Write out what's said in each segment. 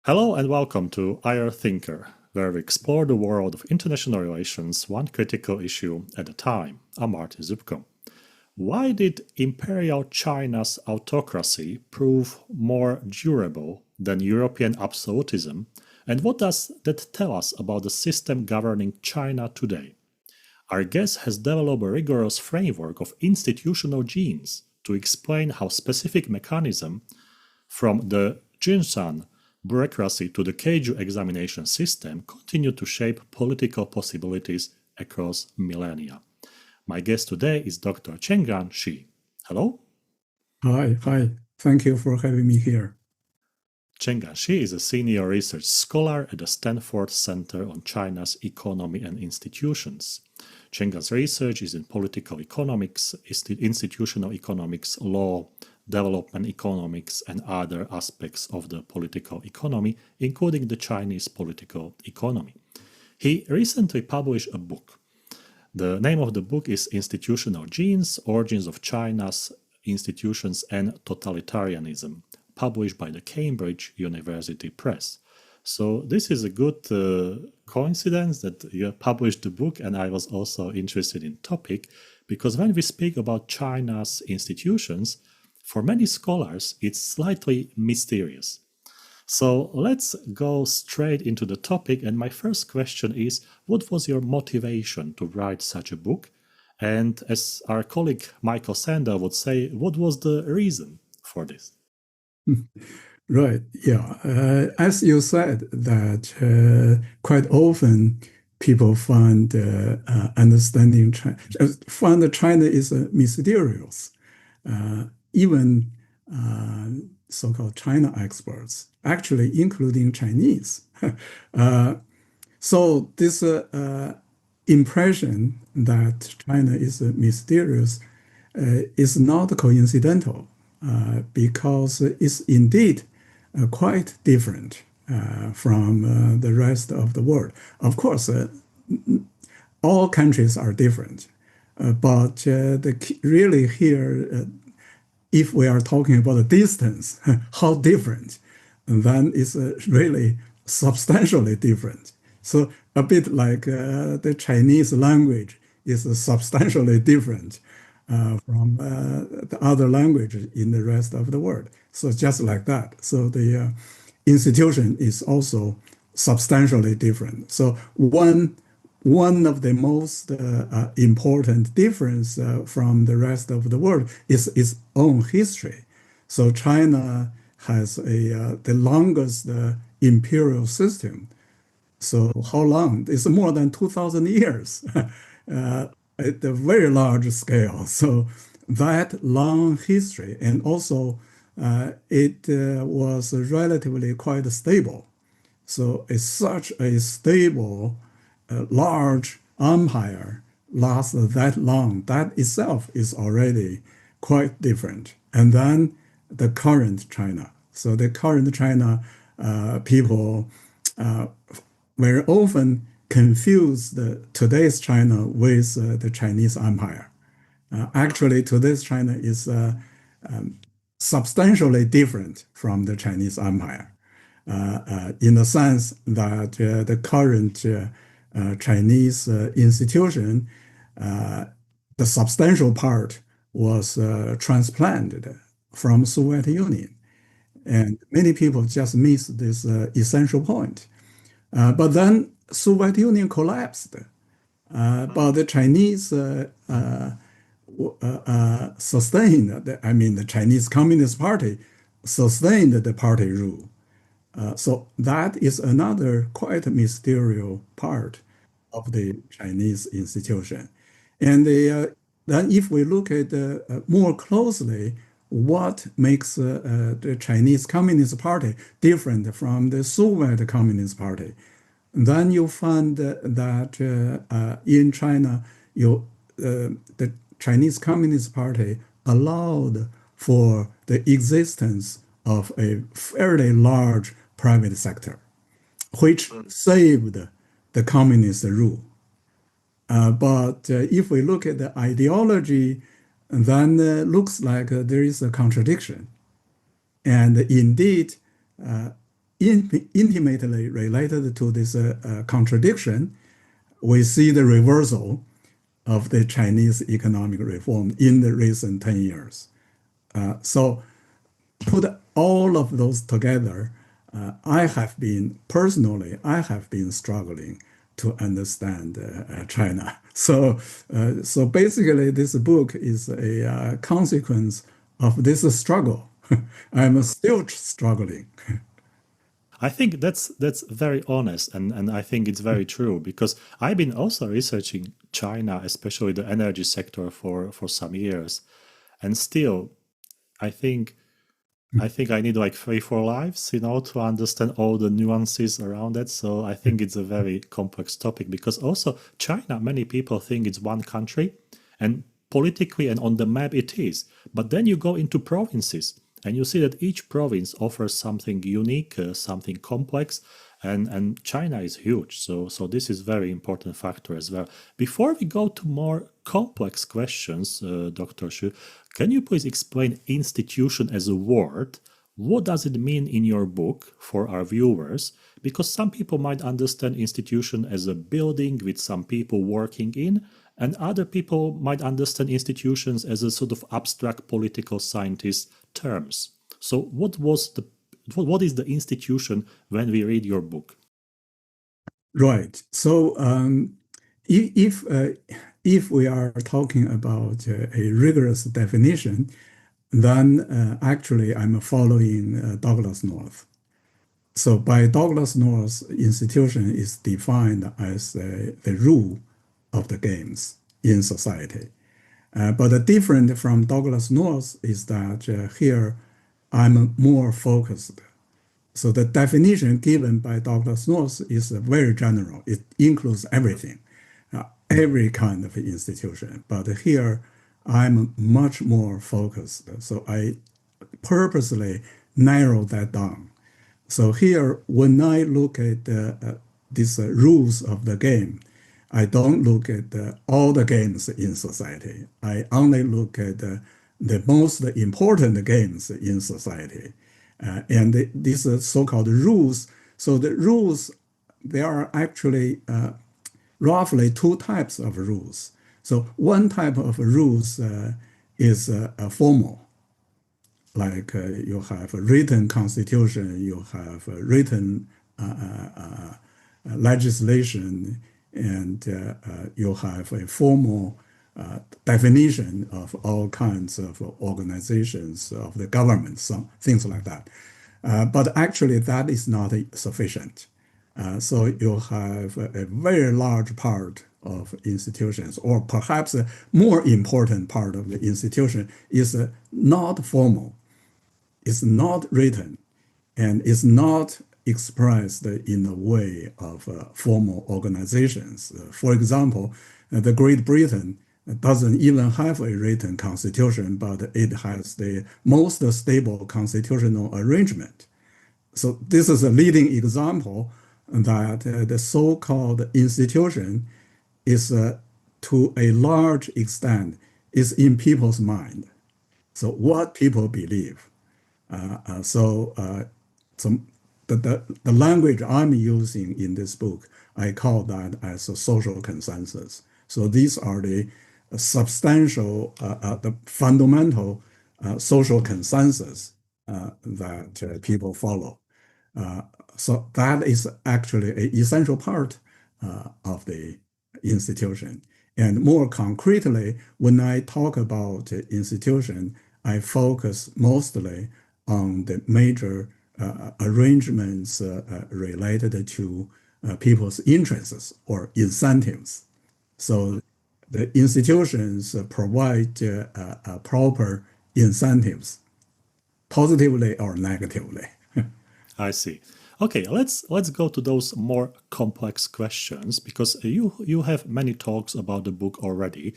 Hello and welcome to IR Thinker, where we explore the world of international relations one critical issue at a time. I'm Martin Zupko. Why did Imperial China's autocracy prove more durable than European absolutism, and what does that tell us about the system governing China today? Our guest has developed a rigorous framework of institutional genes to explain how specific mechanisms, from the Jinshan bureaucracy to the Keiju examination system, continue to shape political possibilities across millennia. My guest today is Dr. Chenggang Xu. Hello. Hi. Thank you for having me here. Chenggang Xu is a senior research scholar at the Stanford Center on China's Economy and Institutions. Chenggang's research is in political economics, institutional economics, law, development economics, and other aspects of the political economy, including the Chinese political economy. He recently published a book. The name of the book is Institutional Genes, Origins of China's Institutions and Totalitarianism, published by the Cambridge University Press. So this is a good coincidence that you published the book, and I was also interested in topic, because when we speak about China's institutions, for many scholars, it's slightly mysterious. So let's go straight into the topic, and my first question is, what was your motivation to write such a book? And as our colleague Michael Sander would say, what was the reason for this? Right. Yeah. As you said, that quite often people find understanding China, find China is mysterious. Even so-called China experts, actually including Chinese. So this impression that China is mysterious is not coincidental, because it's indeed quite different from the rest of the world. Of course, all countries are different, but really here, if we are talking about the distance, how different, then it's really substantially different. So a bit like the Chinese language is substantially different from the other languages in the rest of the world. So just like that. So the institution is also substantially different. So one of the most important difference from the rest of the world is its own history. So China has the longest imperial system. So how long? It's more than 2,000 years at a very large scale. So that long history, and also it was relatively quite stable. So it's such a stable, large empire lasts that long. That itself is already quite different. And then the current China. So the current China, people very often confuse today's China with the Chinese empire. Actually, today's China is substantially different from the Chinese empire, in the sense that the current Chinese institution, the substantial part was transplanted from Soviet Union. And many people just miss this essential point. But then Soviet Union collapsed. But the Chinese sustained, the Chinese Communist Party sustained the party rule. So that is another quite mysterious part of the Chinese institution. And then if we look at more closely, what makes the Chinese Communist Party different from the Soviet Communist Party, then you find that in China, the Chinese Communist Party allowed for the existence of a fairly large private sector, which saved the communist rule. But if we look at the ideology, then looks like there is a contradiction. And indeed, intimately related to this contradiction, we see the reversal of the Chinese economic reform in the recent 10 years. So put all of those together, I have been struggling to understand China. So basically, this book is a consequence of this struggle. I'm still struggling. I think that's very honest, and I think it's very true, because I've been also researching China, especially the energy sector, for some years, and still I think I need like 3 4 lives, to understand all the nuances around it. So I think it's a very complex topic, because also China, many people think it's one country, and politically and on the map it is. But then you go into provinces, and you see that each province offers something unique, something complex, and China is huge. So this is very important factor as well. Before we go to more complex questions, Dr. Xu, can you please explain institution as a word? What does it mean in your book for our viewers? Because some people might understand institution as a building with some people working in, and other people might understand institutions as a sort of abstract political scientist terms. So what is the institution when we read your book? Right. So if we are talking about a rigorous definition, then actually I'm following Douglas North. So by Douglas North, institution is defined as the rule of the games in society. But different from Douglas North is that here I'm more focused. So the definition given by Douglas North is very general. It includes everything, every kind of institution. But here I'm much more focused. So I purposely narrow that down. So here, when I look at these rules of the game, I don't look at all the games in society. I only look at the most important games in society. And these so-called rules. So the rules, there are actually roughly two types of rules. So one type of rules is formal, like you have a written constitution, you have a written legislation, and you have a formal definition of all kinds of organizations of the government, some things like that. But actually, that is not sufficient. So you have a very large part of institutions, or perhaps a more important part of the institution is not formal. It's not written, and it's not expressed in a way of formal organizations. For example, the Great Britain doesn't even have a written constitution, but it has the most stable constitutional arrangement. So this is a leading example that the so-called institution is to a large extent is in people's mind. So what people believe. So the language I'm using in this book, I call that as a social consensus. So these are the substantial, the fundamental social consensus that people follow. So that is actually an essential part of the institution. And more concretely, when I talk about institution, I focus mostly on the major arrangements related to people's interests or incentives. So the institutions provide proper incentives, positively or negatively. I see. Okay, let's go to those more complex questions, because you have many talks about the book already,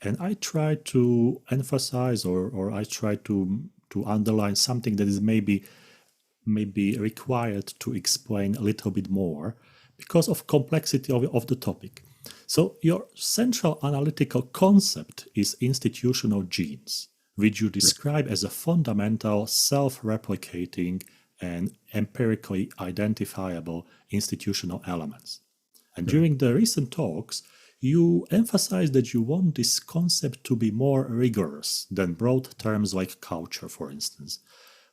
and I try to emphasize, or I try to underline something that is maybe required to explain a little bit more because of complexity of the topic. So your central analytical concept is institutional genes, which you describe as a fundamental, self-replicating, and empirically identifiable institutional elements. And during the recent talks, you emphasized that you want this concept to be more rigorous than broad terms like culture, for instance.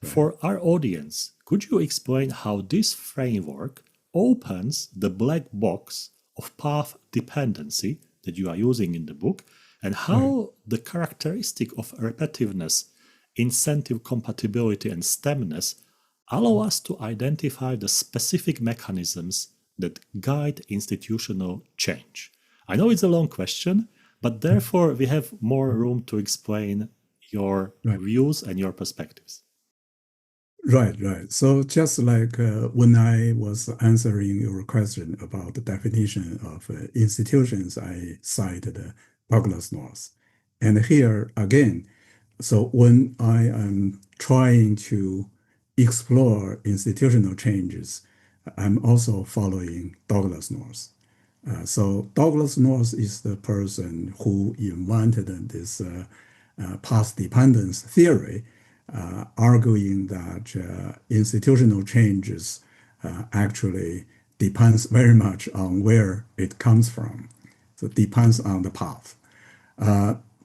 For our audience, could you explain how this framework opens the black box of path dependency that you are using in the book, and how the characteristic of repetitiveness, incentive-compatibility, and stemness allow us to identify the specific mechanisms that guide institutional change? I know it's a long question, but therefore we have more room to explain your views and your perspectives. Right. So just like when I was answering your question about the definition of institutions, I cited Douglas North. And here again, so when I am trying to explore institutional changes, I'm also following Douglas North. So Douglas North is the person who invented this path dependence theory, arguing that institutional changes actually depends very much on where it comes from. So it depends on the path.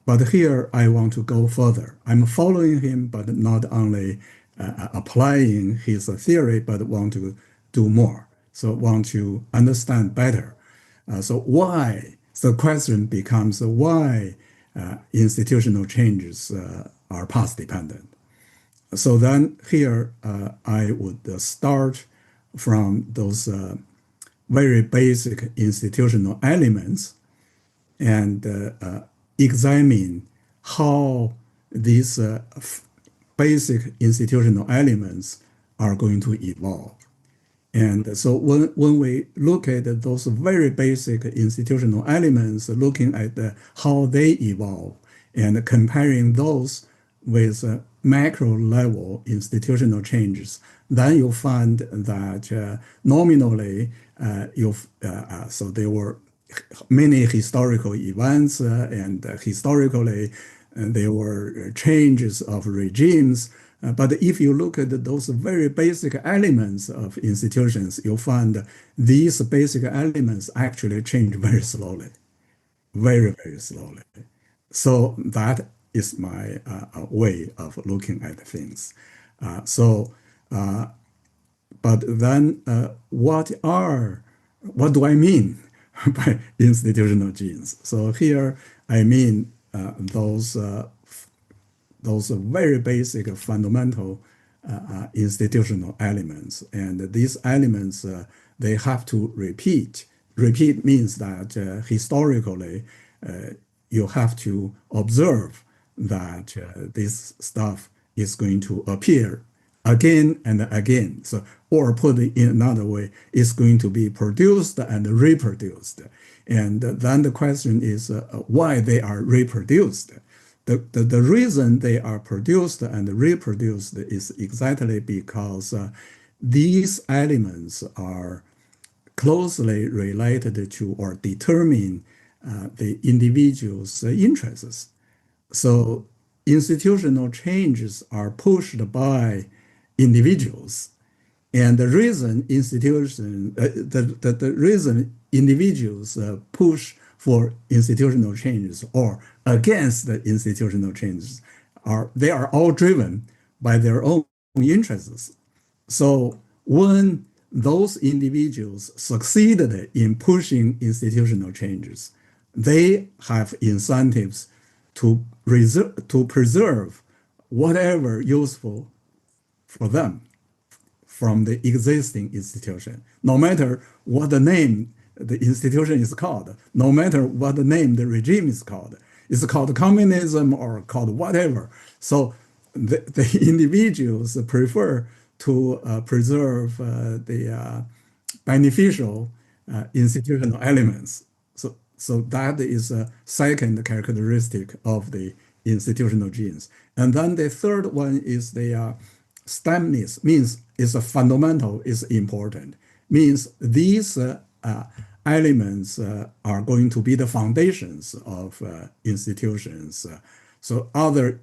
But here I want to go further. I'm following him, but not only applying his theory, but want to do more. So want to understand better. So why? So the question becomes why institutional changes are path dependent. So then here I would start from those very basic institutional elements and examine how these basic institutional elements are going to evolve. And so when we look at those very basic institutional elements, looking at how they evolve and comparing those with macro level institutional changes, then you'll find that nominally, so there were many historical events and historically there were changes of regimes. But if you look at those very basic elements of institutions, you'll find these basic elements actually change very slowly, very slowly. So that is my way of looking at things. But then what do I mean by institutional genes? So here I mean those very basic fundamental institutional elements. And these elements, they have to repeat. Repeat means that historically, you have to observe that this stuff is going to appear again and again. So, or put it in another way, it's going to be produced and reproduced. And then the question is why they are reproduced. The reason they are produced and reproduced is exactly because these elements are closely related to or determine the individual's interests. So institutional changes are pushed by individuals, and the reason the reason individuals push for institutional changes or against the institutional changes they are all driven by their own interests. So when those individuals succeeded in pushing institutional changes, they have incentives to preserve whatever useful for them from the existing institution, no matter what the name the institution is called, no matter what the name the regime is called. It's called communism or called whatever. So the individuals prefer to preserve the beneficial institutional elements. So that is a second characteristic of the institutional genes. And then the third one is the stemness, means it's a fundamental, is important. Means these elements are going to be the foundations of institutions. So other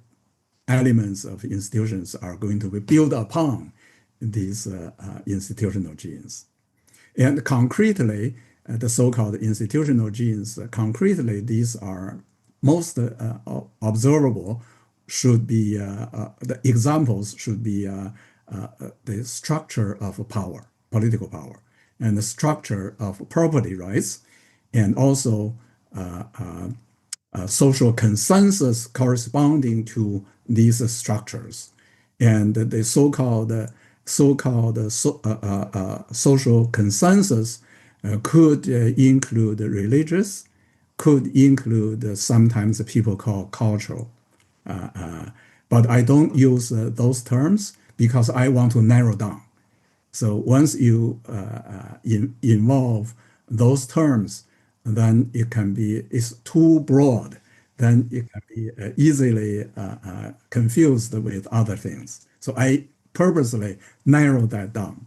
elements of institutions are going to be built upon these institutional genes. And concretely, the so-called institutional genes, concretely, these are most observable should be, the examples should be the structure of power, political power, and the structure of property rights, and also social consensus corresponding to these structures, and the social consensus could include religious, could include sometimes people call cultural, but I don't use those terms because I want to narrow down. So once you involve those terms, then it's too broad. Then it can be easily confused with other things. So I purposely narrow that down.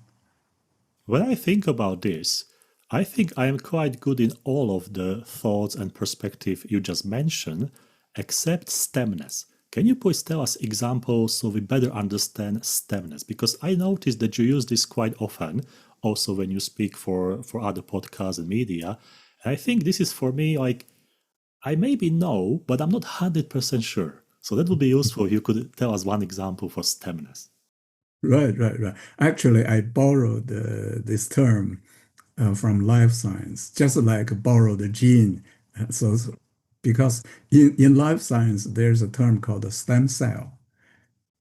When I think about this, I think I am quite good in all of the thoughts and perspective you just mentioned, except stemness. Can you please tell us examples so we better understand stemness? Because I noticed that you use this quite often, also when you speak for other podcasts and media. And I think this is for me like, I maybe know, but I'm not 100% sure. So that would be useful if you could tell us one example for stemness. Right. Actually, I borrowed this term from life science, just like borrow the gene. So because in life science, there's a term called a stem cell.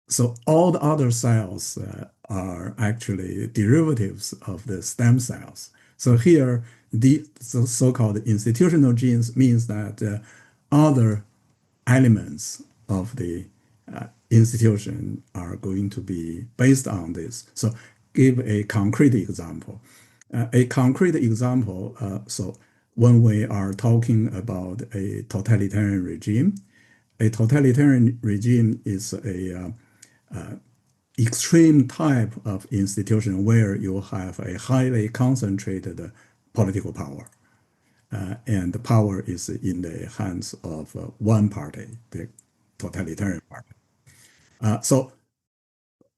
So all the other cells are actually derivatives of the stem cells. So here, the so-called institutional genes means that other elements of the institution are going to be based on this. So give a concrete example. A concrete example, so when we are talking about a totalitarian regime is a extreme type of institution where you have a highly concentrated political power. And the power is in the hands of one party, the totalitarian party. So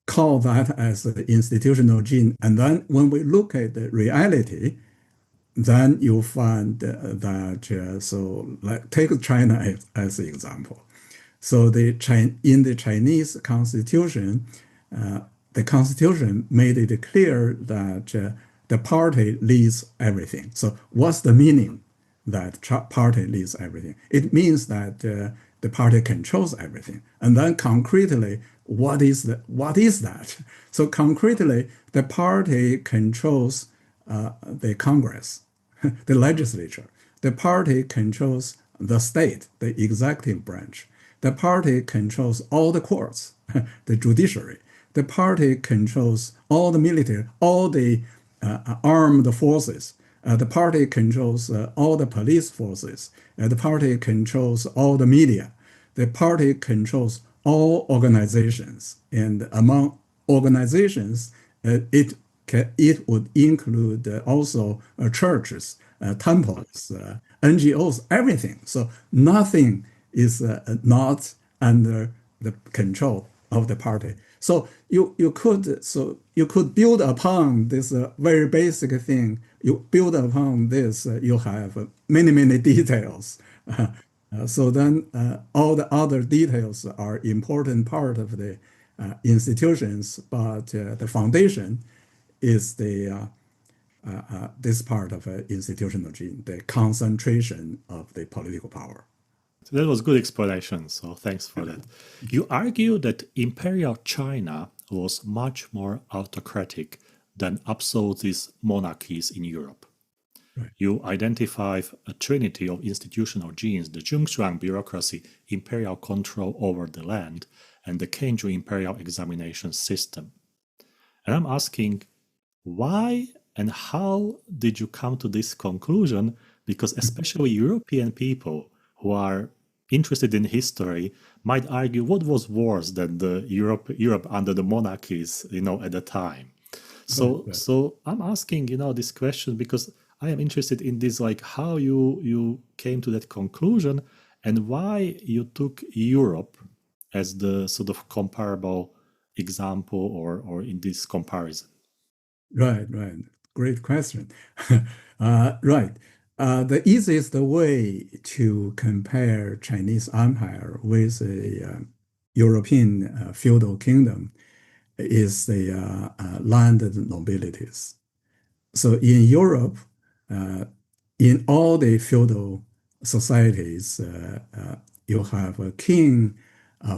call that as the institutional gene. And then when we look at the reality, then you find that, so like take China as an example. So in the Chinese constitution, the constitution made it clear that the party leads everything. So what's the meaning that party leads everything? It means that the party controls everything. And then concretely, what is that? So concretely, the party controls the Congress, the legislature. The party controls the state, the executive branch. The party controls all the courts, the judiciary. The party controls all the military, all the armed forces. The party controls all the police forces. The party controls all the media. The party controls all organizations. And among organizations, it would include also churches, temples, NGOs, everything. So nothing is not under the control of the party. So you could build upon this very basic thing. You build upon this, you have many details. So then all the other details are important part of the institutions, but the foundation is the this part of institutional gene, the concentration of the political power. So that was good explanation, so thanks for that. You argue that Imperial China was much more autocratic than absolutist monarchies in Europe. Right. You identify a trinity of institutional genes, the Zhongshuang bureaucracy, imperial control over the land, and the Kenju imperial examination system. And I'm asking, why and how did you come to this conclusion? Because especially European people who are interested in history might argue what was worse than the Europe under the monarchies, at the time. So I'm asking, this question because I am interested in this, like how you came to that conclusion and why you took Europe as the sort of comparable example or in this comparison? Right. Great question. Right. The easiest way to compare Chinese empire with a European feudal kingdom is the landed nobilities. So in Europe, in all the feudal societies, you have a king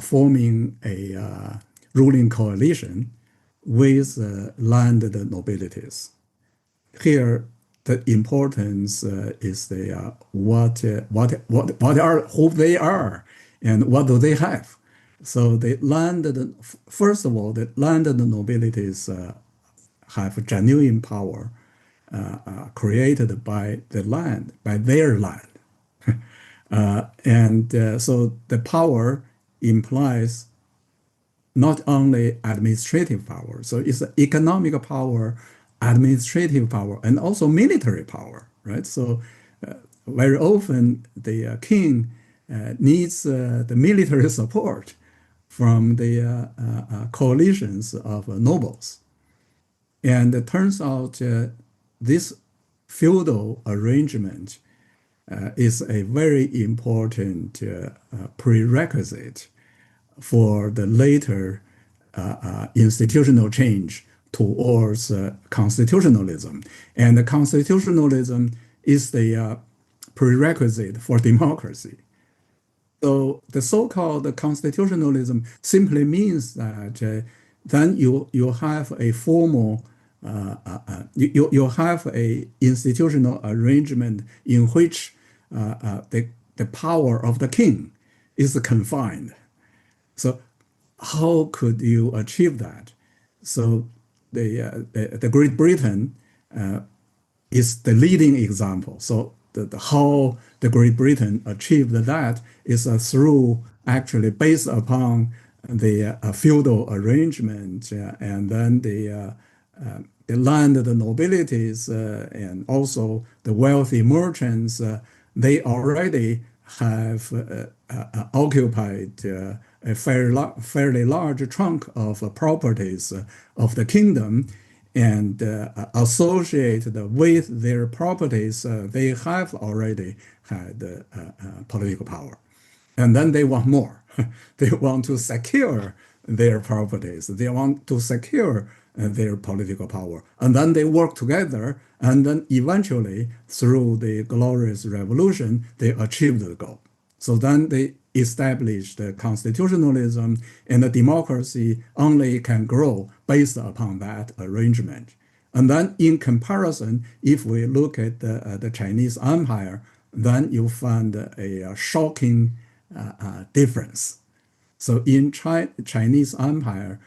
forming a ruling coalition with landed nobilities. Here, the importance is the what are who they are and what do they have. So the landed, first of all, the landed nobilities have genuine power created by the land, by their land. And so the power implies not only administrative power, so it's economic power, administrative power, and also military power, right? So very often the king needs the military support from the coalitions of nobles. And it turns out this feudal arrangement is a very important prerequisite for the later institutional change towards constitutionalism. And the constitutionalism is the prerequisite for democracy. So the so-called constitutionalism simply means that then you have a formal you have a institutional arrangement in which the power of the king is confined. So how could you achieve that? So the Great Britain is the leading example. So how the Great Britain achieved that is through actually based upon the feudal arrangement and then the landed nobilities and also the wealthy merchants. They already have occupied a fairly large chunk of properties of the kingdom, and associated with their properties, they have already had political power. And then they want more. They want to secure their properties. They want to secure their political power. And then they work together. And then eventually, through the Glorious Revolution, they achieve the goal. So then they established constitutionalism, and the democracy only can grow based upon that arrangement. And then in comparison, if we look at the Chinese empire, then you find a shocking difference. So in Chinese empire,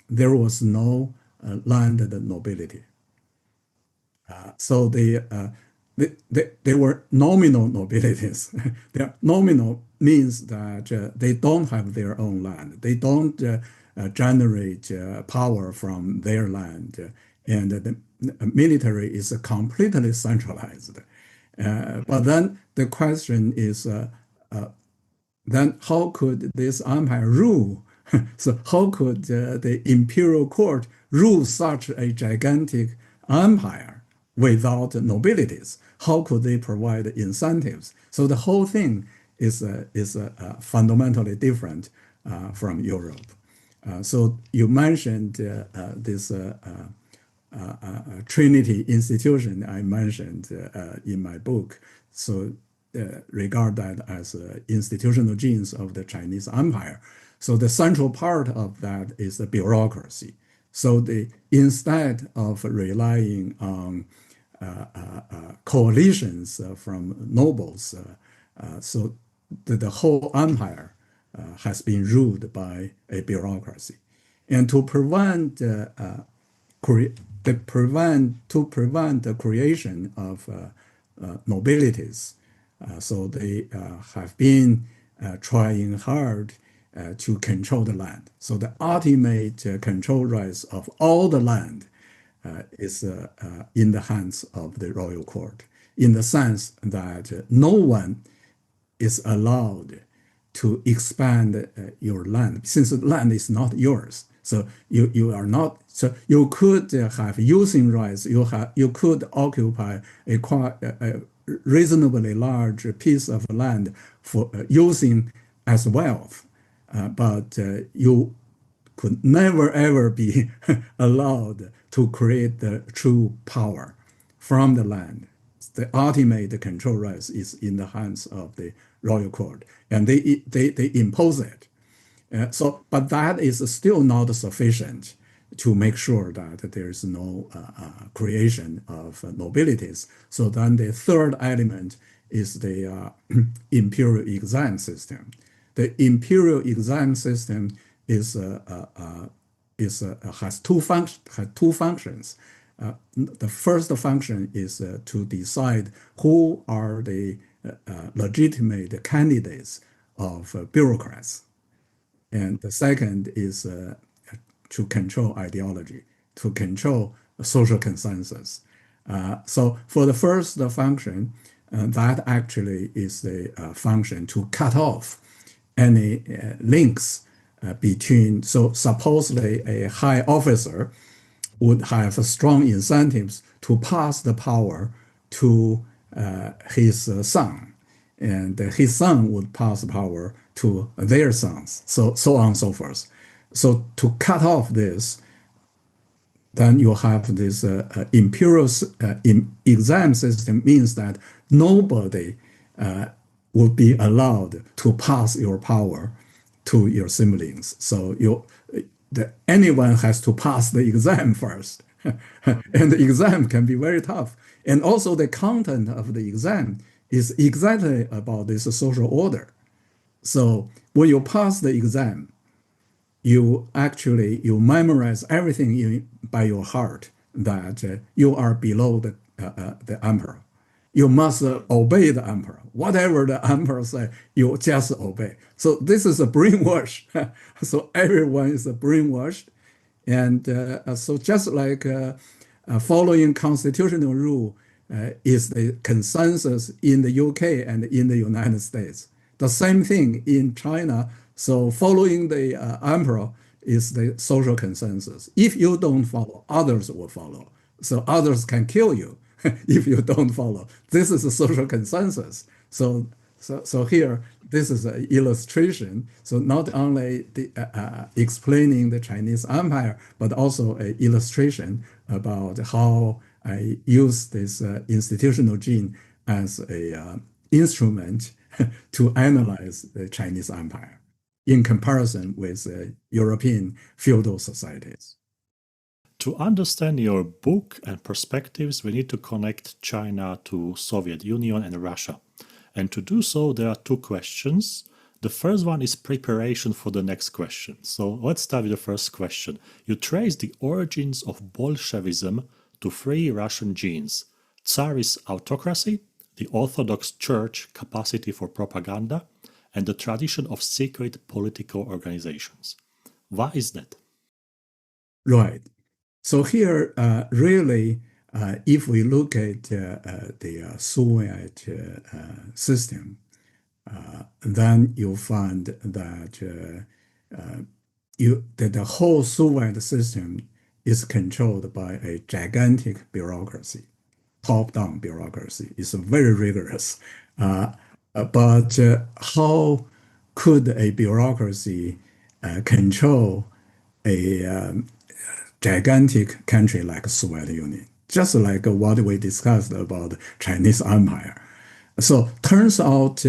there was no landed nobility. So they were nominal nobilities. They're nominal means that they don't have their own land. They don't generate power from their land. And the military is completely centralized. But then the question is, then how could this empire rule? So how could the imperial court rule such a gigantic empire without nobilities? How could they provide incentives? So the whole thing is fundamentally different from Europe. So you mentioned this Trinity institution I mentioned in my book. So regard that as institutional genes of the Chinese empire. So the central part of that is the bureaucracy. So instead of relying on coalitions from nobles, so the whole empire has been ruled by a bureaucracy. And to prevent the creation of nobilities, so they have been trying hard to control the land. So the ultimate control rights of all the land is in the hands of the royal court, in the sense that no one is allowed to expand your land, since the land is not yours. So you are not. So you could have using rights. You could occupy a reasonably large piece of land for using as wealth, but you could never ever be allowed to create the true power from the land. The ultimate control rights is in the hands of the royal court, and they impose it. But that is still not sufficient to make sure that there is no creation of nobilities. So then the third element is the imperial exam system. The imperial exam system has two functions. The first function is to decide who are the legitimate candidates of bureaucrats. And the second is to control ideology, to control social consensus. So for the first function, that actually is the function to cut off any links between, so supposedly a high officer would have strong incentives to pass the power to his son, and his son would pass power to their sons, so on and so forth. So to cut off this, then you have this imperial exam system means that nobody would be allowed to pass your power to your siblings. So anyone has to pass the exam first. And the exam can be very tough. And also the content of the exam is exactly about this social order. So when you pass the exam, you memorize everything by your heart that you are below the emperor. You must obey the emperor. Whatever the emperor says, you just obey. So this is a brainwash. So everyone is brainwashed. And so just like following constitutional rule is the consensus in the UK and in the United States. The same thing in China. So following the emperor is the social consensus. If you don't follow, others will follow. So others can kill you if you don't follow. This is a social consensus. So here, this is an illustration. So not only explaining the Chinese Empire, but also an illustration about how I use this institutional gene as a instrument to analyze the Chinese Empire in comparison with European feudal societies. To understand your book and perspectives, we need to connect China to Soviet Union and Russia. And to do so, there are two questions. The first one is preparation for the next question. So let's start with the first question. You trace the origins of Bolshevism to three Russian genes: Tsarist autocracy, the Orthodox Church capacity for propaganda, and the tradition of secret political organizations. Why is that? Right. So here, really, if we look at the Soviet system, then you find that the whole Soviet system is controlled by a gigantic bureaucracy, top-down bureaucracy. It's very rigorous. But how could a bureaucracy control a gigantic country like Soviet Union? Just like what we discussed about Chinese Empire. So turns out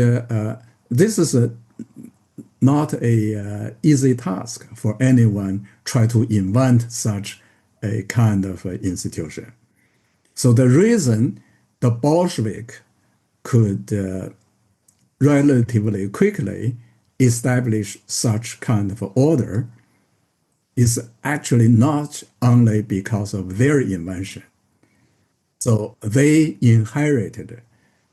this is not a easy task for anyone try to invent such a kind of institution. So the reason the Bolshevik could relatively quickly establish such kind of order is actually not only because of their invention. So they inherited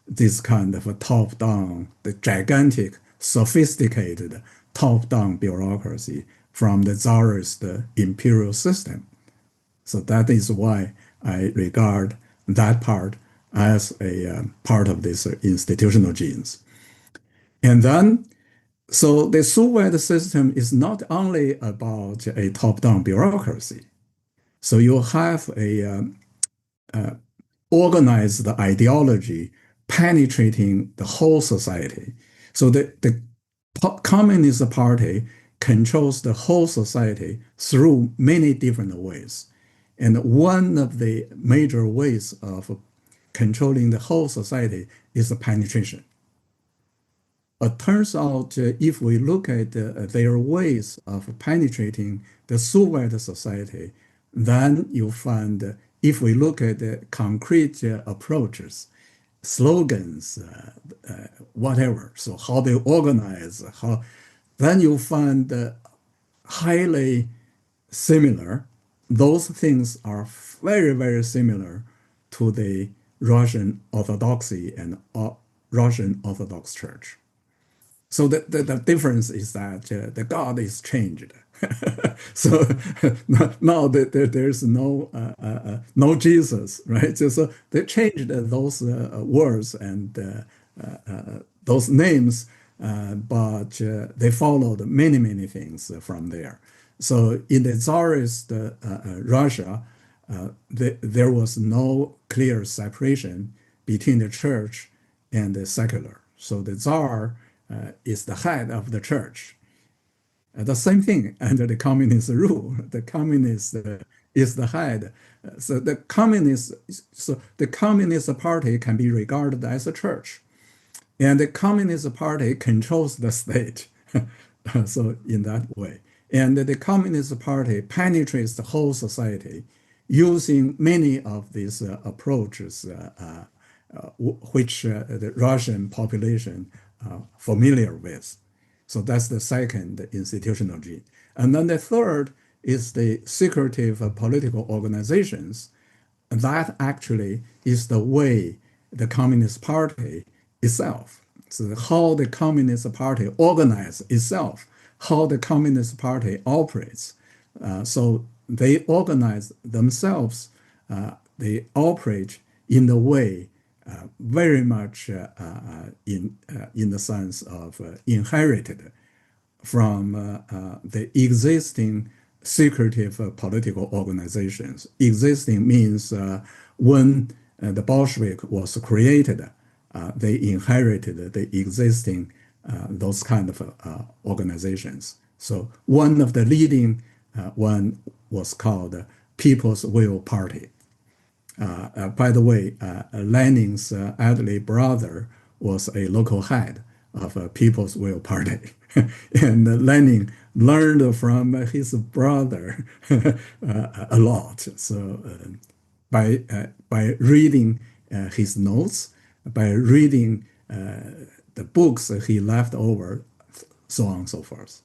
this kind of a top-down, the gigantic, sophisticated top-down bureaucracy from the Tsarist imperial system. So that is why I regard that part as a part of this institutional genes. And then So the Soviet system is not only about a top-down bureaucracy. So you have a organized ideology penetrating the whole society. So the Communist Party controls the whole society through many different ways. And one of the major ways of controlling the whole society is the penetration. It turns out if we look at their ways of penetrating the Soviet society, then you find if we look at the concrete approaches, slogans, whatever, so how they organize, how then you find highly similar. Those things are very, very similar to the Russian Orthodoxy and Russian Orthodox Church. So the difference is that the God is changed. So now there's no Jesus, right? So they changed those words and those names, but they followed many things from there. So in the Tsarist Russia, there was no clear separation between the church and the secular. So the Tsar is the head of the church. The same thing under the communist rule. The communist is the head. So the Communist Party can be regarded as a church, and the Communist Party controls the state. So in that way, and the Communist Party penetrates the whole society using many of these approaches, which the Russian population familiar with. So that's the second institutional gene. And then the third is the secretive political organizations. That actually is the way the Communist Party itself. So how the Communist Party organizes itself, how the Communist Party operates. So they organize themselves, they operate in the way very much in the sense of inherited from the existing secretive political organizations. Existing means when the Bolshevik was created, they inherited the existing those kind of organizations. So one of the leading one was called People's Will Party. By the way, Lenin's elderly brother was a local head of a People's Will Party. And Lenin learned from his brother a lot. So by reading his notes, by reading the books he left over, so on and so forth.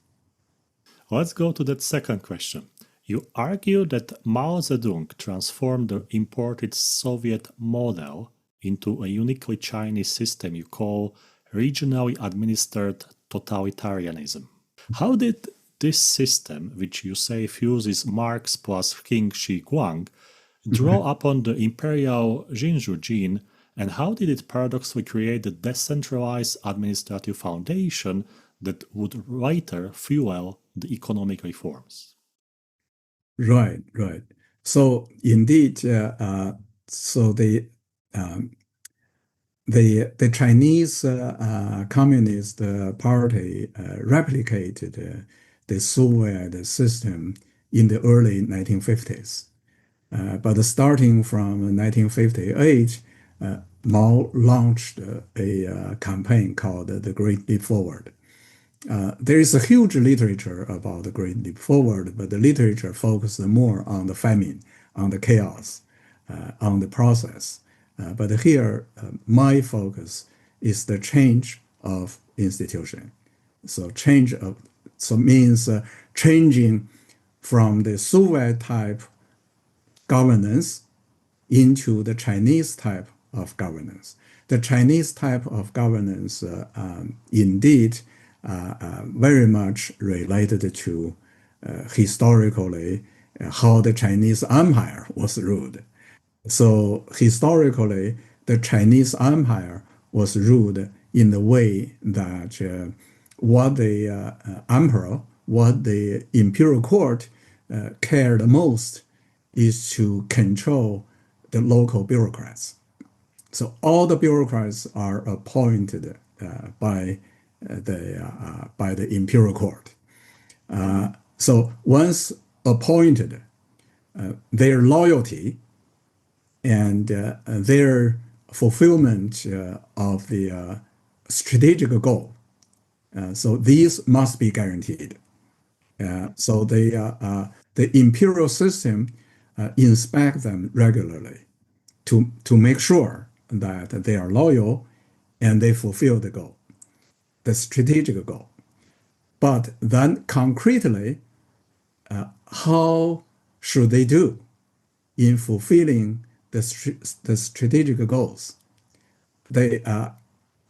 Let's go to that second question. You argue that Mao Zedong transformed the imported Soviet model into a uniquely Chinese system you call regionally administered totalitarianism. How did this system, which you say fuses Marx plus Qin Shi Huang, draw upon the Imperial Jinzhu gene, and how did it paradoxically create the decentralized administrative foundation that would later fuel the economic reforms? Right. So indeed, so the Chinese Communist Party replicated the Soviet system in the early 1950s. But starting from 1958, Mao launched a campaign called the Great Leap Forward. There is a huge literature about the Great Leap Forward, but the literature focuses more on the famine, on the chaos, on the process. But here, my focus is the change of institution. So means changing from the Soviet type governance into the Chinese type of governance. The Chinese type of governance indeed very much related to historically how the Chinese Empire was ruled. So historically, the Chinese Empire was ruled in the way that what the emperor, what the imperial court cared most is to control the local bureaucrats. So all the bureaucrats are appointed by the imperial court. So once appointed, their loyalty and their fulfillment of the strategic goal. So these must be guaranteed. So the imperial system inspect them regularly to make sure that they are loyal and they fulfill the goal, the strategic goal. But then concretely, how should they do in fulfilling the strategic goals? They,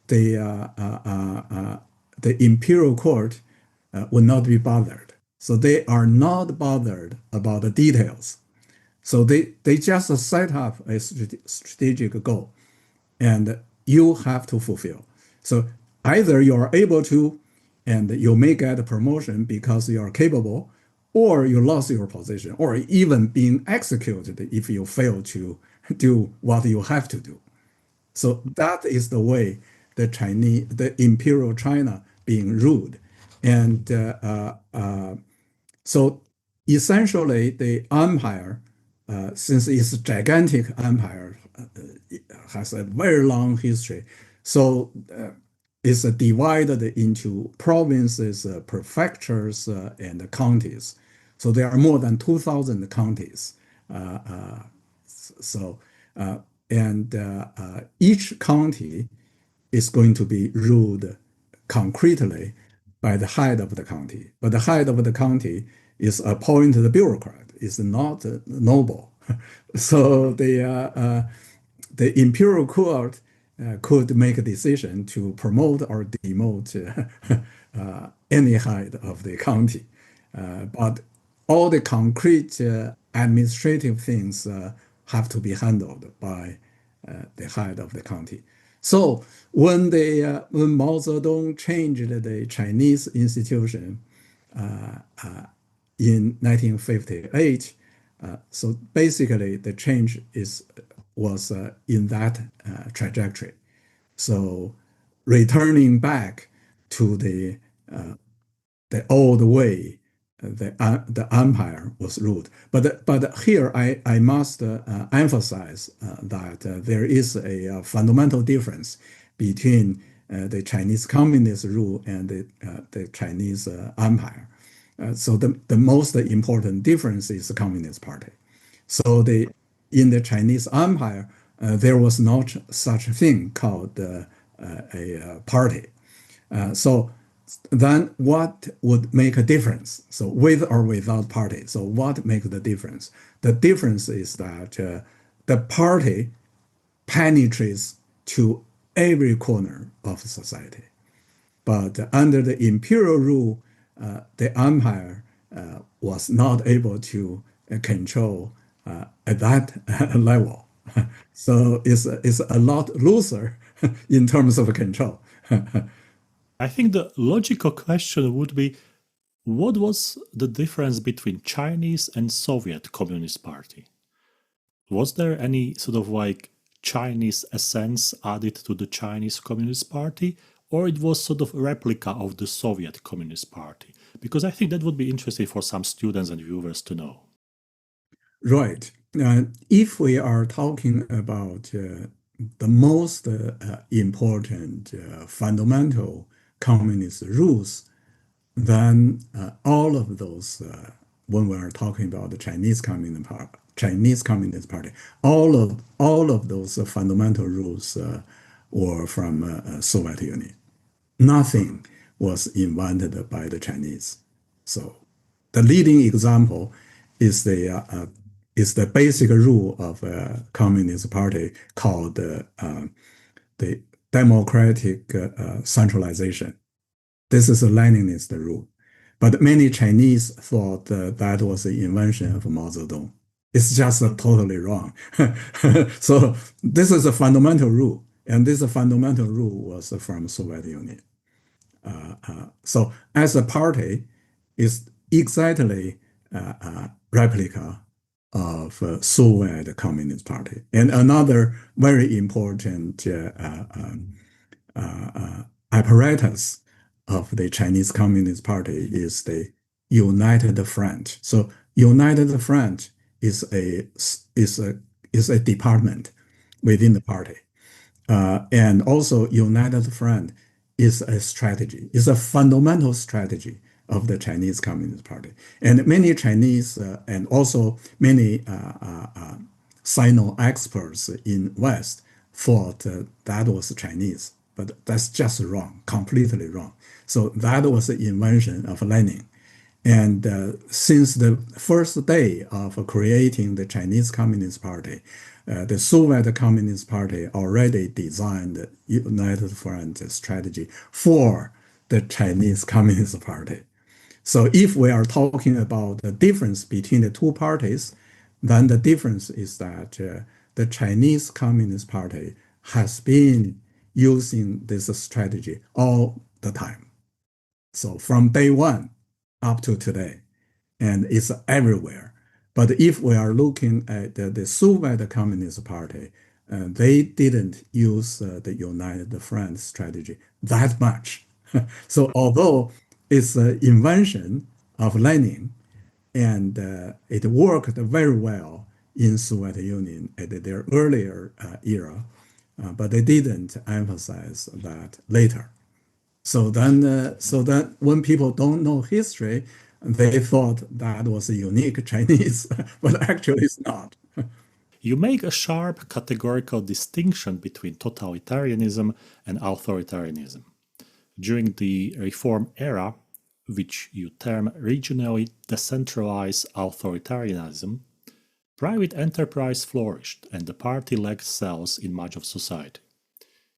the, the imperial court will not be bothered. So they are not bothered about the details. So they just set up a strategic goal and you have to fulfill. So either you are able to and you may get a promotion because you are capable, or you lost your position, or even being executed if you fail to do what you have to do. So that is the way the Imperial China being ruled. And so essentially the empire, since it's a gigantic empire, has a very long history. So it's divided into provinces, prefectures, and counties. So there are more than 2,000 counties. So and each county is going to be ruled concretely by the head of the county. But the head of the county is appointed bureaucrat, is not noble. So the imperial court could make a decision to promote or demote any head of the county. But all the concrete administrative things have to be handled by the head of the county. So when Mao Zedong changed the Chinese institution in 1958, so basically the change was in that trajectory. So returning back to the old way the empire was ruled. But here I must emphasize that there is a fundamental difference between the Chinese communist rule and the Chinese empire. So the most important difference is the Communist Party. So in the Chinese empire, there was not such a thing called a party. So then what would make a difference? So with or without party. So what makes the difference? The difference is that the party penetrates to every corner of society. But under the imperial rule, the empire was not able to control at that level. So it's a lot looser in terms of control. I think the logical question would be, what was the difference between Chinese and Soviet Communist Party? Was there any sort of like Chinese essence added to the Chinese Communist Party, or it was sort of a replica of the Soviet Communist Party? Because I think that would be interesting for some students and viewers to know. Right. If we are talking about the most important fundamental communist rules, then all of those, when we are talking about the Chinese Communist Party, all of those fundamental rules were from Soviet Union. Nothing was invented by the Chinese. So the leading example is the basic rule of a Communist Party called the democratic centralization. This is a Leninist rule. But many Chinese thought that was the invention of Mao Zedong. It's just totally wrong. So this is a fundamental rule, and this fundamental rule was from Soviet Union. So as a party, is exactly replica of Soviet Communist Party. And another very important apparatus of the Chinese Communist Party is the United Front. So United Front is a department within the party. And also United Front is a strategy, is a fundamental strategy of the Chinese Communist Party. And many Chinese and also many Sino experts in West thought that was Chinese, but that's just wrong, completely wrong. So that was the invention of Lenin. And since the first day of creating the Chinese Communist Party, the Soviet Communist Party already designed the United Front strategy for the Chinese Communist Party. So if we are talking about the difference between the two parties, then the difference is that the Chinese Communist Party has been using this strategy all the time. So from day one up to today, and it's everywhere. But if we are looking at the Soviet Communist Party, they didn't use the United Front strategy that much. So although it's an invention of Lenin, and it worked very well in Soviet Union at their earlier era, but they didn't emphasize that later. So then when people don't know history, they thought that was a unique Chinese, but actually it's not. You make a sharp categorical distinction between totalitarianism and authoritarianism. During the reform era, which you term regionally decentralized authoritarianism, private enterprise flourished and the party lacked cells in much of society.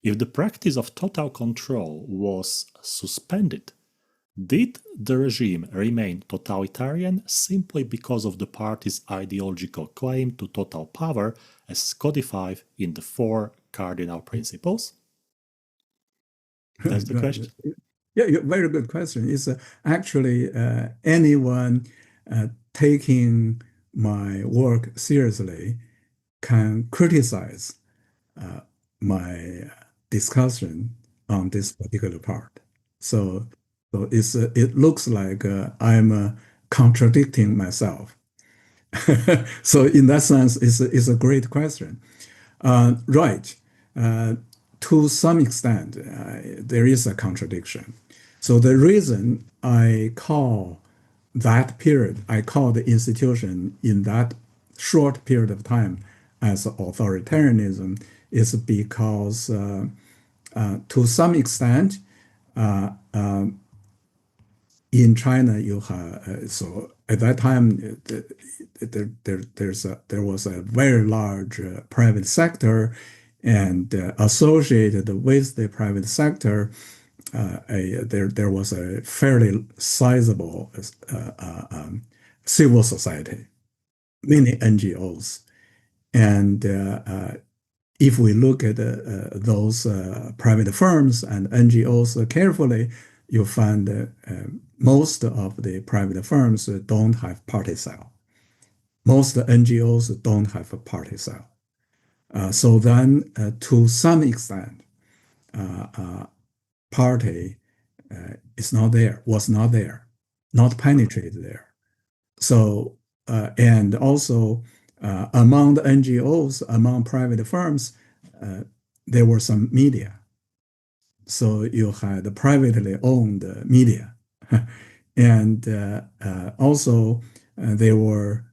If the practice of total control was suspended, did the regime remain totalitarian simply because of the party's ideological claim to total power as codified in the four cardinal principles? That's the question. Yeah, very good question. Is actually anyone taking my work seriously can criticize my discussion on this particular part. So it looks like I'm contradicting myself. So in that sense, it's a great question. Right. To some extent, there is a contradiction. So the reason I call that period, I call the institution in that short period of time as authoritarianism is because to some extent, in China, you have so at that time there was a very large private sector, and associated with the private sector, there was a fairly sizable civil society, many NGOs, and if we look at those private firms and NGOs carefully, you find most of the private firms don't have party cell. Most NGOs don't have a party cell. So then, to some extent, party is not there, was not there, not penetrated there. So, and also among the NGOs, among private firms, there were some media. So you had privately owned media. And also there were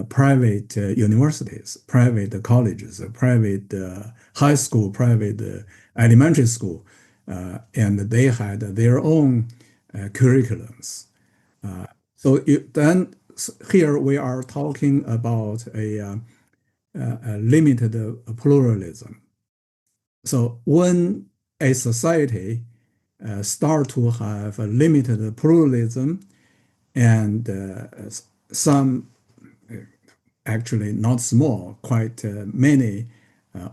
private universities, private colleges, private high school, private elementary school, and they had their own curriculums. Then here we are talking about a limited pluralism. So when a society start to have a limited pluralism, and some actually not small, quite many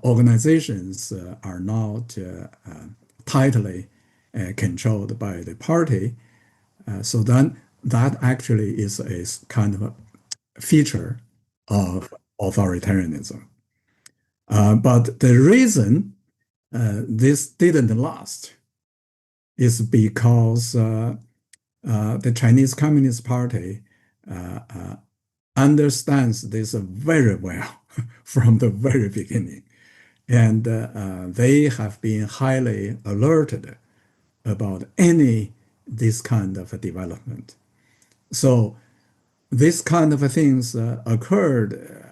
organizations are not tightly controlled by the party. So then that actually is a kind of a feature of authoritarianism. But the reason this didn't last is because the Chinese Communist Party understands this very well from the very beginning. And they have been highly alerted about any this kind of development. So this kind of things occurred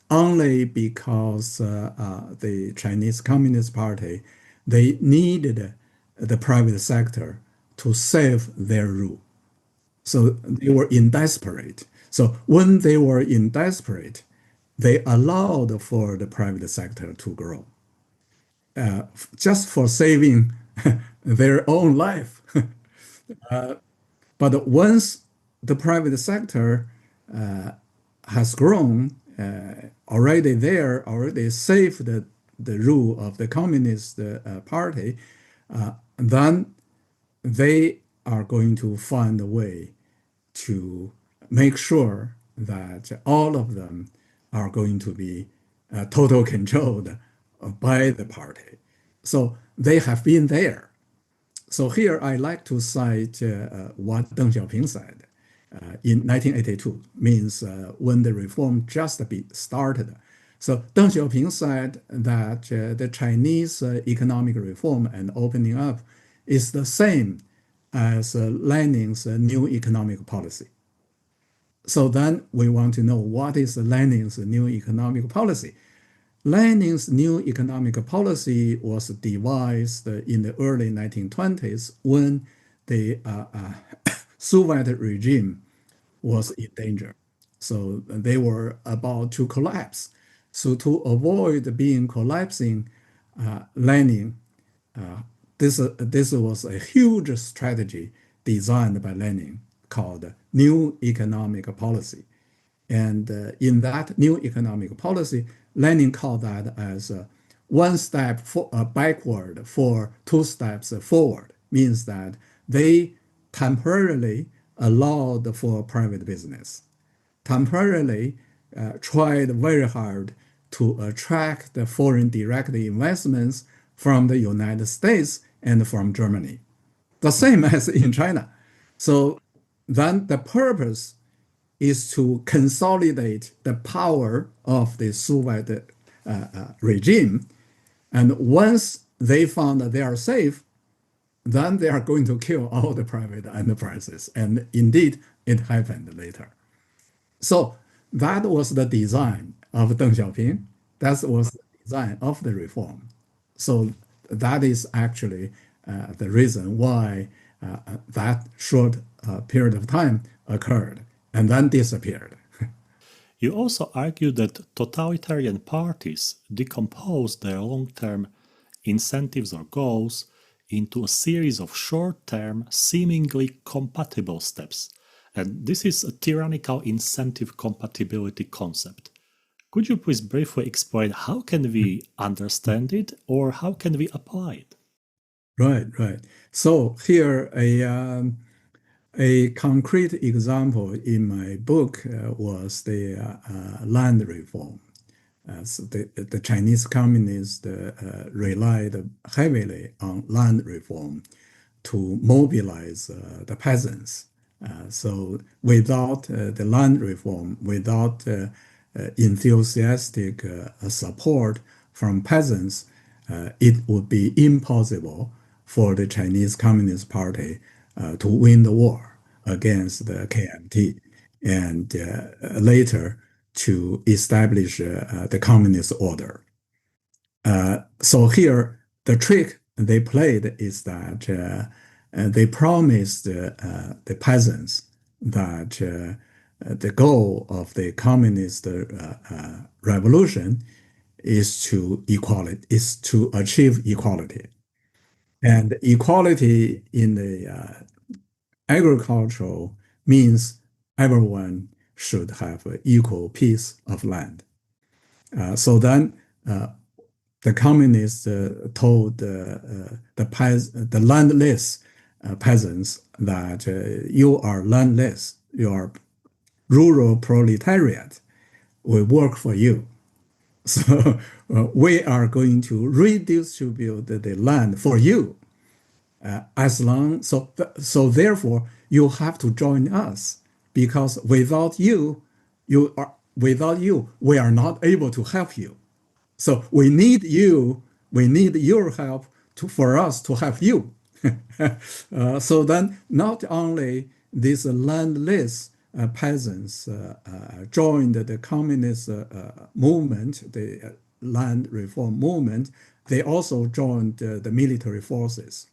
only because the Chinese Communist Party, they needed the private sector to save their rule. So they were in desperate. So when they were in desperate, they allowed for the private sector to grow, just for saving their own life. But once the private sector has grown, already there, already saved the rule of the Communist Party, then they are going to find a way to make sure that all of them are going to be total controlled by the party. So they have been there. So here I like to cite what Deng Xiaoping said in 1982, means when the reform just started. So Deng Xiaoping said that the Chinese economic reform and opening up is the same as Lenin's new economic policy. So then we want to know what is Lenin's new economic policy. Lenin's new economic policy was devised in the early 1920s when the Soviet regime was in danger. So they were about to collapse. So to avoid being collapsing, Lenin, this was a huge strategy designed by Lenin called New Economic Policy. And in that new economic policy, Lenin called that as one step backward for two steps forward, means that they temporarily allowed for private business, temporarily tried very hard to attract the foreign direct investments from the United States and from Germany, the same as in China. So then the purpose is to consolidate the power of the Soviet regime. And once they found that they are safe, then they are going to kill all the private enterprises. And indeed, it happened later. So that was the design of Deng Xiaoping. That was the design of the reform. So that is actually the reason why that short period of time occurred and then disappeared. You also argue that totalitarian parties decompose their long-term incentives or goals into a series of short-term, seemingly compatible steps. And this is a tyrannical incentive-compatibility concept. Could you please briefly explain how can we understand it or how can we apply it? Right. So here a concrete example in my book was the land reform. So the Chinese communists relied heavily on land reform to mobilize the peasants. So without the land reform, without enthusiastic support from peasants, it would be impossible for the Chinese Communist Party to win the war against the KMT and later to establish the communist order. So here, the trick they played is that they promised the peasants that the goal of the communist revolution is to achieve equality. And equality in the agricultural means everyone should have an equal piece of land. So then the communists told the landless peasants that you are landless, you are rural proletariat, we work for you. So we are going to redistribute the land for you. So therefore you have to join us because without you, we are not able to help you. So we need you. We need your help for us to help you. So then, not only these landless peasants joined the communist movement, the land reform movement, they also joined the military forces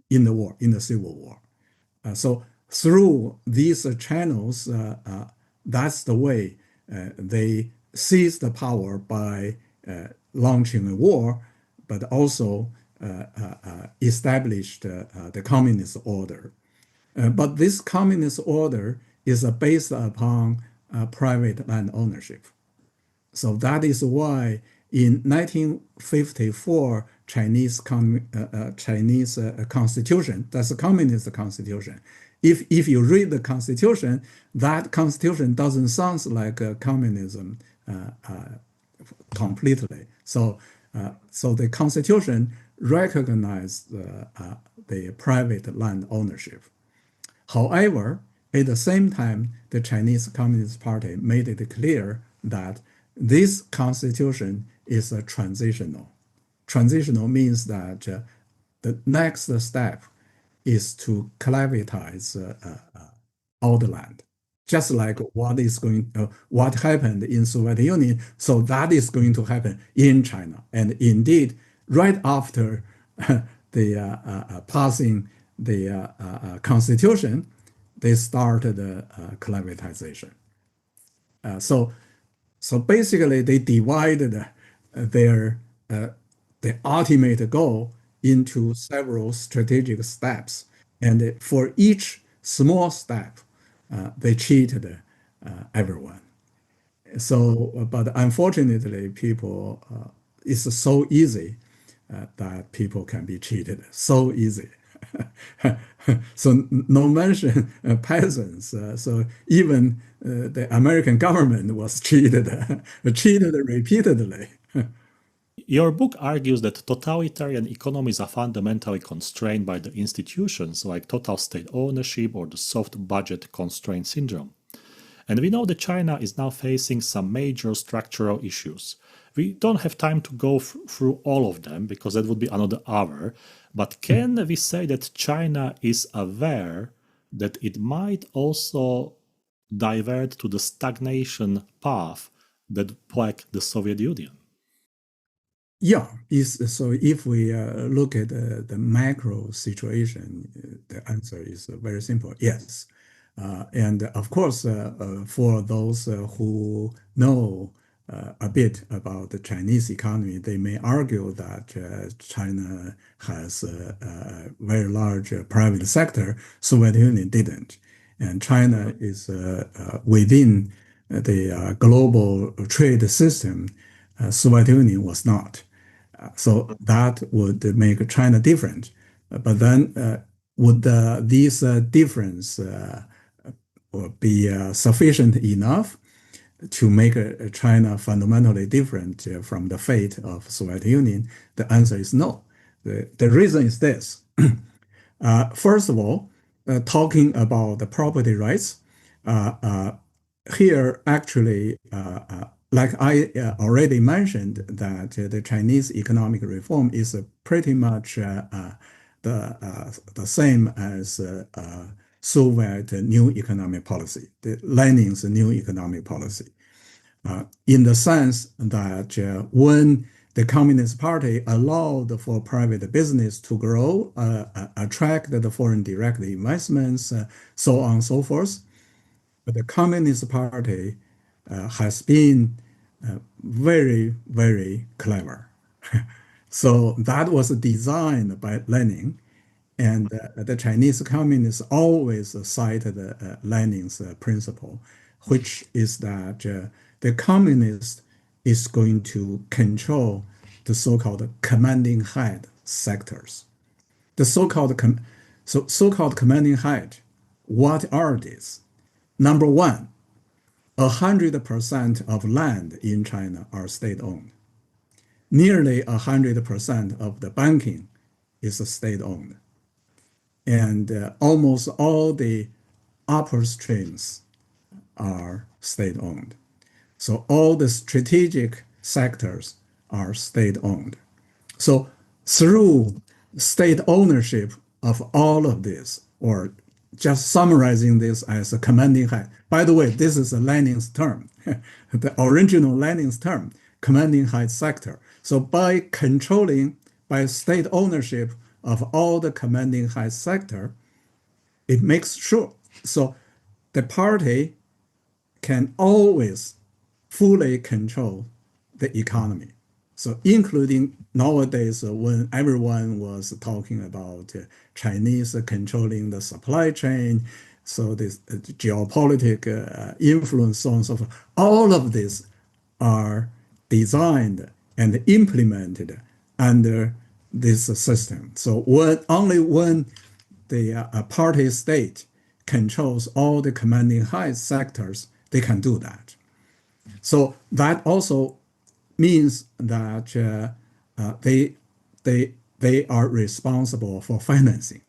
in the war, in the Civil War. So through these channels, that's the way they seized the power by launching a war, but also established the communist order. But this communist order is based upon private land ownership. So that is why in 1954 Chinese constitution, that's a communist constitution. If you read the constitution, that constitution doesn't sound like communism completely. So the constitution recognized the private land ownership. However, at the same time, the Chinese Communist Party made it clear that this constitution is a transitional. Transitional means that the next step is to collectivize all the land, just like what happened in Soviet Union. So that is going to happen in China, and indeed, right after the passing the constitution, they started collectivization. So basically, they divided their the ultimate goal into several strategic steps, and for each small step, they cheated everyone. So, but unfortunately, people it's so easy that people can be cheated. So easy. So no mention peasants. So even the American government was cheated, cheated repeatedly. Your book argues that totalitarian economies are fundamentally constrained by the institutions like total state ownership or the soft budget constraint syndrome. And we know that China is now facing some major structural issues. We don't have time to go through all of them because that would be another hour. But can we say that China is aware that it might also divert to the stagnation path that plagued the Soviet Union? Yeah, so if we look at the macro situation, the answer is very simple, yes. And of course, for those who know a bit about the Chinese economy, they may argue that China has a very large private sector. Soviet Union didn't. And China is within the global trade system. Soviet Union was not. So that would make China different. But then would this difference be sufficient enough to make China fundamentally different from the fate of Soviet Union? The answer is no. The reason is this. First of all, talking about the property rights, here actually, like I already mentioned, that the Chinese economic reform is pretty much the same as Soviet new economic policy, Lenin's new economic policy, in the sense that when the Communist Party allowed for private business to grow, attract the foreign direct investments, so on and so forth. But the Communist Party has been very, very clever. So that was designed by Lenin, and the Chinese communists always cited Lenin's principle, which is that the communist is going to control the so-called commanding head sectors. The so-called commanding head, what are these? Number one, 100% of land in China are state-owned. Nearly 100% of the banking is state-owned. And almost all the upper streams are state-owned. So all the strategic sectors are state-owned. So through state ownership of all of this, or just summarizing this as a commanding head. By the way, this is a Lenin's term, the original Lenin's term, commanding head sector. So by state ownership of all the commanding head sector, it makes sure so the party can always fully control the economy. So including nowadays when everyone was talking about Chinese controlling the supply chain, so this geopolitical influence, so on and so forth, all of this are designed and implemented under this system. So only when the party state controls all the commanding high sectors, they can do that. So that also means that they are responsible for financing.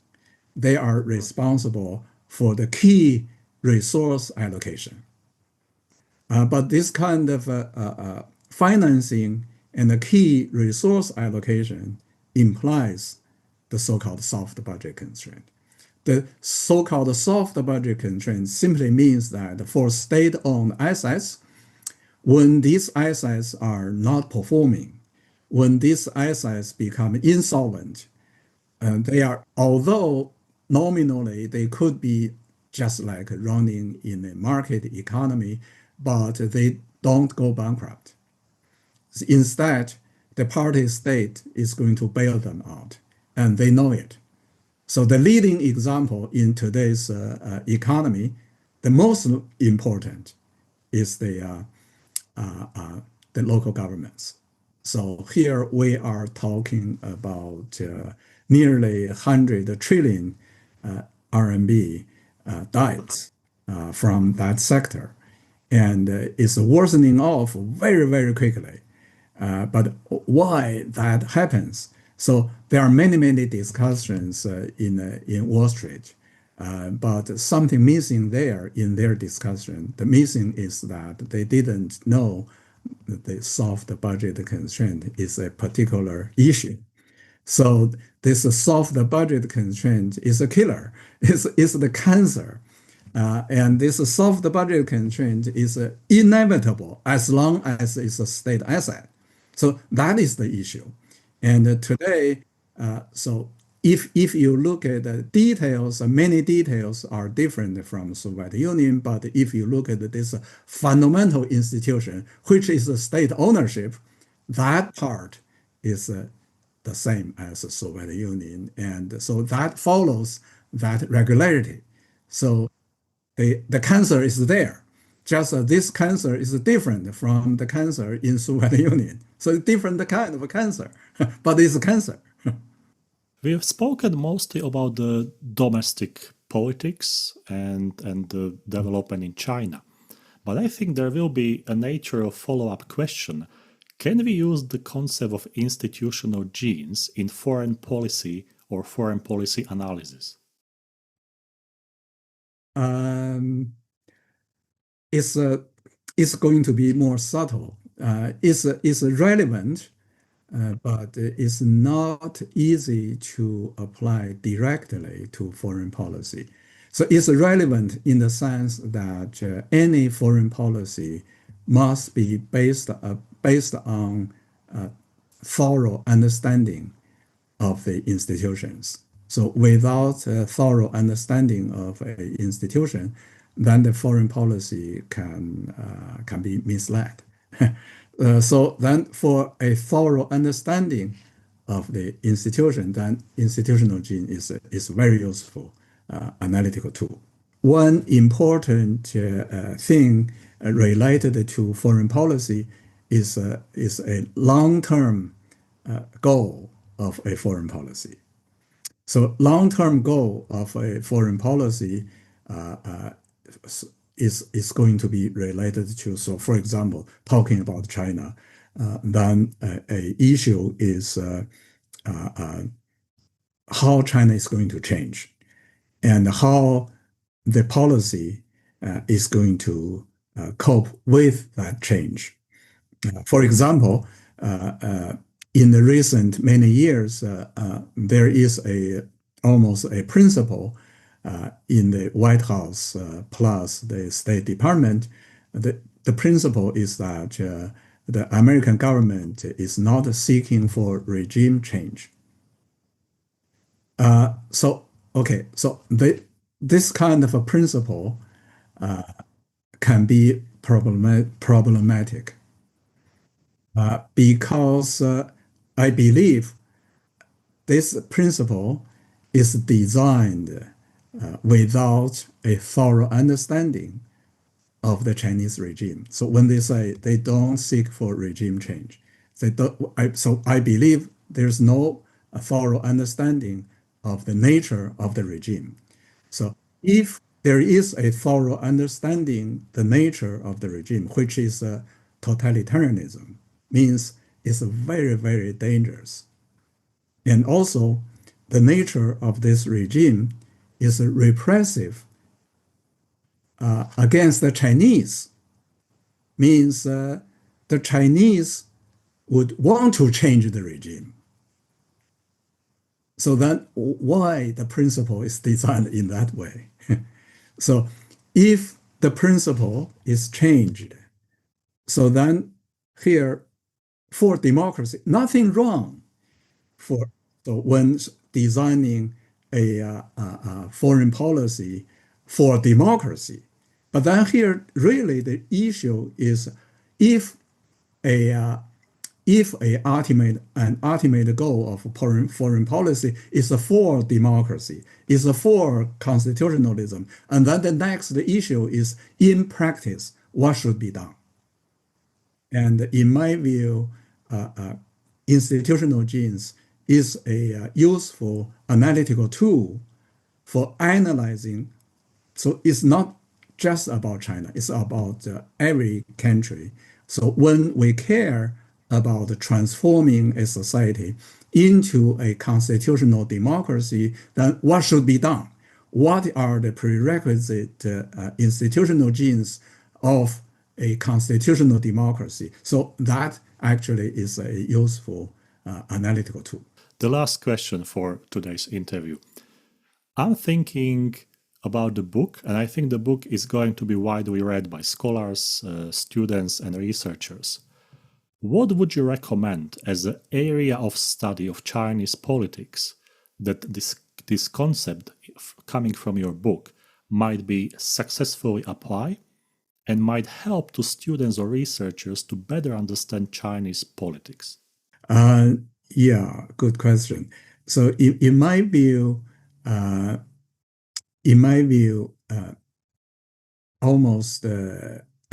They are responsible for the key resource allocation. But this kind of financing and the key resource allocation implies the so-called soft budget constraint. The so-called soft budget constraint simply means that for state-owned assets, when these assets are not performing, when these assets become insolvent, although nominally they could be just like running in a market economy, but they don't go bankrupt. Instead, the party state is going to bail them out, and they know it. So the leading example in today's economy, the most important is the local governments. So here we are talking about nearly 100 trillion RMB debts from that sector. And it's worsening off very, very quickly. But why that happens? So there are many, many discussions in Wall Street. But something missing there in their discussion. The missing is that they didn't know that the soft budget constraint is a particular issue. So this soft budget constraint is a killer. It's the cancer. And this soft budget constraint is inevitable as long as it's a state asset. So that is the issue. And today, so if you look at the details, many details are different from Soviet Union, but if you look at this fundamental institution, which is state ownership, that part is the same as the Soviet Union. And so that follows that regularity. So the cancer is there. Just this cancer is different from the cancer in Soviet Union. So different kind of cancer, but it's cancer. We have spoken mostly about the domestic politics and the development in China. But I think there will be a nature of follow-up question. Can we use the concept of institutional genes in foreign policy or foreign policy analysis? It's going to be more subtle. It's relevant, but it's not easy to apply directly to foreign policy. So it's relevant in the sense that any foreign policy must be based on thorough understanding of the institutions. So without a thorough understanding of an institution, then the foreign policy can be misled. So then for a thorough understanding of the institution, then institutional gene is a very useful analytical tool. One important thing related to foreign policy is a long-term goal of a foreign policy. So long-term goal of a foreign policy is going to be related to, so for example, talking about China, then a issue is how China is going to change and how the policy is going to cope with that change. For example, in the recent many years, there is almost a principle in the White House plus the State Department. The principle is that the American government is not seeking for regime change. So this kind of a principle can be problematic because I believe this principle is designed without a thorough understanding of the Chinese regime. So when they say they don't seek for regime change, so I believe there's no thorough understanding of the nature of the regime. So if there is a thorough understanding the nature of the regime, which is totalitarianism, means it's very, very dangerous. And also, the nature of this regime is repressive against the Chinese, means the Chinese would want to change the regime. So then why the principle is designed in that way? So if the principle is changed, so then here for democracy, nothing wrong for so when designing a foreign policy for democracy. But then here really the issue is if a ultimate goal of foreign policy is for democracy, is for constitutionalism, and then the next issue is in practice, what should be done? And in my view, institutional genes is a useful analytical tool for analyzing. So it's not just about China, it's about every country. So when we care about transforming a society into a constitutional democracy, then what should be done? What are the prerequisite institutional genes of a constitutional democracy? So that actually is a useful analytical tool. The last question for today's interview. I'm thinking about the book, and I think the book is going to be widely read by scholars, students, and researchers. What would you recommend as an area of study of Chinese politics that this concept coming from your book might be successfully applied and might help to students or researchers to better understand Chinese politics? Yeah, good question. So in my view, almost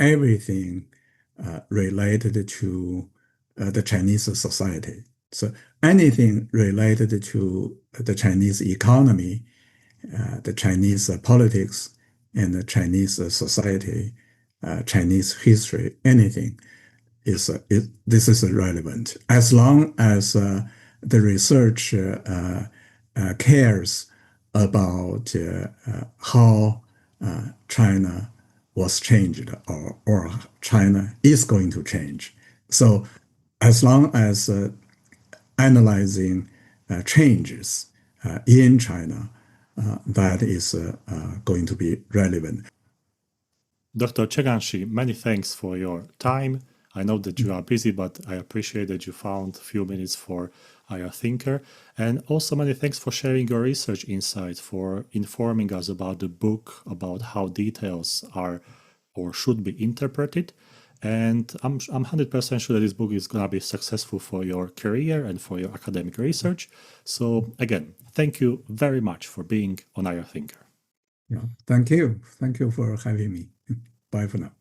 everything related to the Chinese society. So anything related to the Chinese economy, the Chinese politics, and the Chinese society, Chinese history, anything this is relevant as long as the research cares about how China was changed or China is going to change. So as long as analyzing changes in China, that is going to be relevant. Dr. Chenggang Xu, many thanks for your time. I know that you are busy, but I appreciate that you found a few minutes for IR Thinker. And also many thanks for sharing your research insights, for informing us about the book, about how details are or should be interpreted. And I'm 100% sure that this book is going to be successful for your career and for your academic research. So again, thank you very much for being on IR Thinker. Yeah, thank you. Thank you for having me. Bye for now.